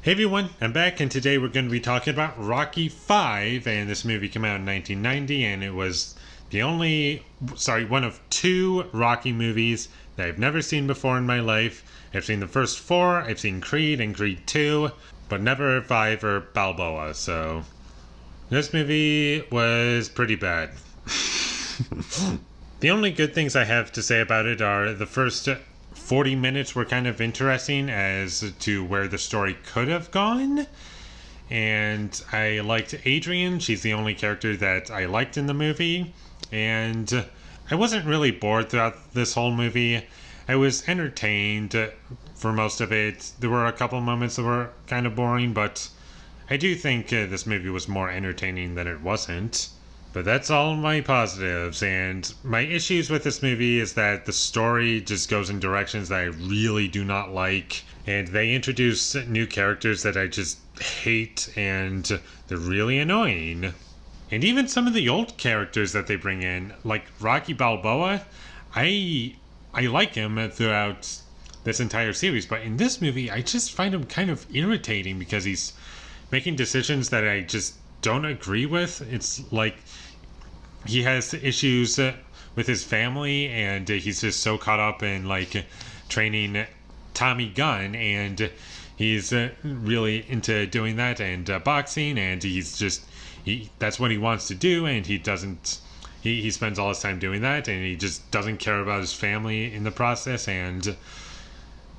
Hey everyone, I'm back and today we're going to be talking about Rocky 5, and this movie came out in 1990 and it was one of two Rocky movies that I've never seen before in my life. I've seen the first four, I've seen Creed and Creed 2, but never 5 or Balboa, so this movie was pretty bad. The only good things I have to say about it are the first 40 minutes were kind of interesting as to where the story could have gone. And I liked Adrian. She's the only character that I liked in the movie. And I wasn't really bored throughout this whole movie. I was entertained for most of it. There were a couple moments that were kind of boring, but I do think this movie was more entertaining than it wasn't. But that's all my positives, and my issues with this movie is that the story just goes in directions that I really do not like, and they introduce new characters that I just hate, and they're really annoying. And even some of the old characters that they bring in, like Rocky Balboa, I like him throughout this entire series, but in this movie I just find him kind of irritating because he's making decisions that I just don't agree with. It's like he has issues with his family, and he's just so caught up in like training Tommy Gunn, and he's really into doing that and boxing, and that's what he wants to do, and he spends all his time doing that, and he just doesn't care about his family in the process. And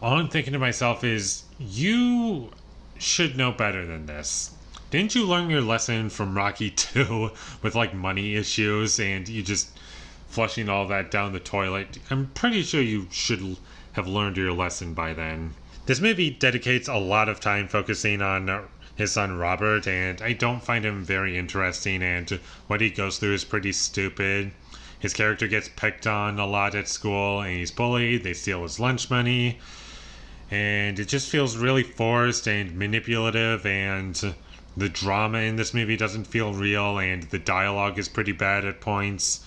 all I'm thinking to myself is, you should know better than this. Didn't you learn your lesson from Rocky 2 with like money issues and you just flushing all that down the toilet? I'm pretty sure you should have learned your lesson by then. This movie dedicates a lot of time focusing on his son Robert, and I don't find him very interesting, and what he goes through is pretty stupid. His character gets picked on a lot at school and he's bullied, they steal his lunch money, and it just feels really forced and manipulative, and the drama in this movie doesn't feel real, and the dialogue is pretty bad at points.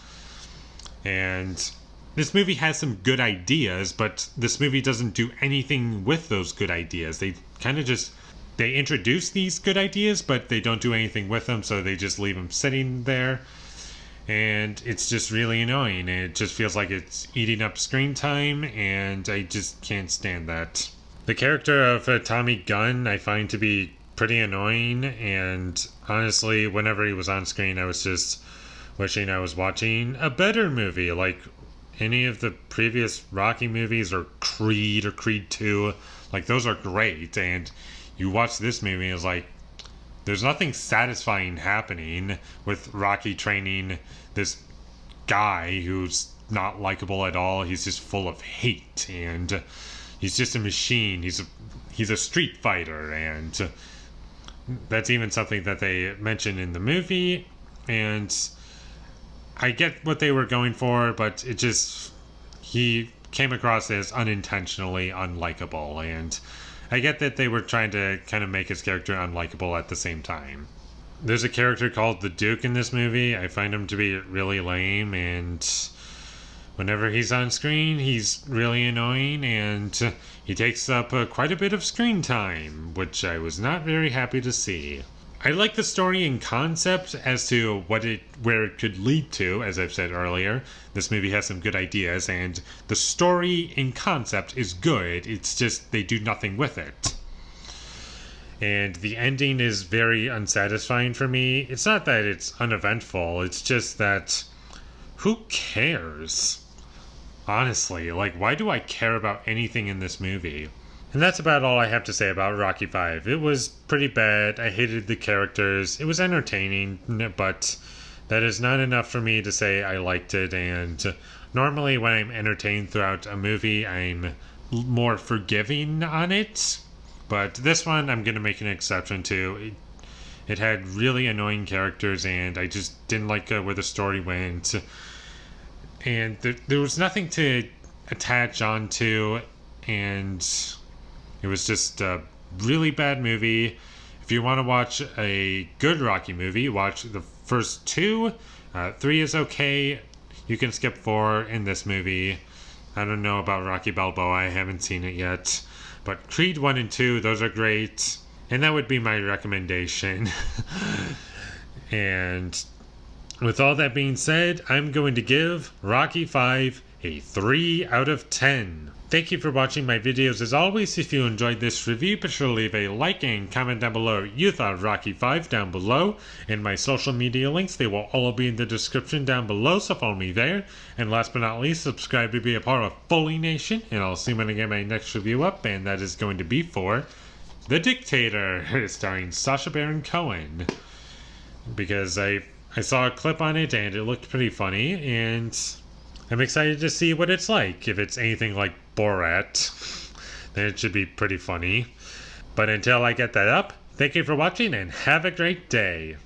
And this movie has some good ideas, but this movie doesn't do anything with those good ideas. They kind of they introduce these good ideas, but they don't do anything with them, so they just leave them sitting there. And it's just really annoying. It just feels like it's eating up screen time, and I just can't stand that. The character of Tommy Gunn I find to be pretty annoying, and honestly, whenever he was on screen, I was just wishing I was watching a better movie, like any of the previous Rocky movies, or Creed 2. Like, those are great, and you watch this movie and it's like, there's nothing satisfying happening with Rocky training this guy who's not likable at all. He's just full of hate, and he's just a machine. He's a street fighter, and that's even something that they mention in the movie, and I get what they were going for, but he came across as unintentionally unlikable, and I get that they were trying to kind of make his character unlikable at the same time. There's a character called the Duke in this movie. I find him to be really lame, and whenever he's on screen, he's really annoying, and he takes up quite a bit of screen time, which I was not very happy to see. I like the story in concept as to where it could lead to, as I've said earlier. This movie has some good ideas, and the story in concept is good. It's just they do nothing with it. And the ending is very unsatisfying for me. It's not that it's uneventful, it's just that who cares? Honestly, like, why do I care about anything in this movie? And that's about all I have to say about Rocky 5. It was pretty bad. I hated the characters. It was entertaining, but that is not enough for me to say I liked it. And normally when I'm entertained throughout a movie, I'm more forgiving on it. But this one, I'm going to make an exception to. It had really annoying characters, and I just didn't like where the story went. And there was nothing to attach onto, and it was just a really bad movie. If you want to watch a good Rocky movie, watch the first two. 3 is okay. You can skip 4 in this movie. I don't know about Rocky Balboa. I haven't seen it yet. But Creed 1 and 2, those are great. And that would be my recommendation. And with all that being said, I'm going to give Rocky 5 a 3 out of 10. Thank you for watching my videos. As always, if you enjoyed this review, be sure to leave a like and comment down below what you thought of Rocky 5 down below. And my social media links, they will all be in the description down below, so follow me there. And last but not least, subscribe to be a part of Foley Nation. And I'll see you when I get my next review up, and that is going to be for The Dictator, starring Sacha Baron Cohen. Because I saw a clip on it and it looked pretty funny, and I'm excited to see what it's like. If it's anything like Borat, then it should be pretty funny. But until I get that up, thank you for watching and have a great day.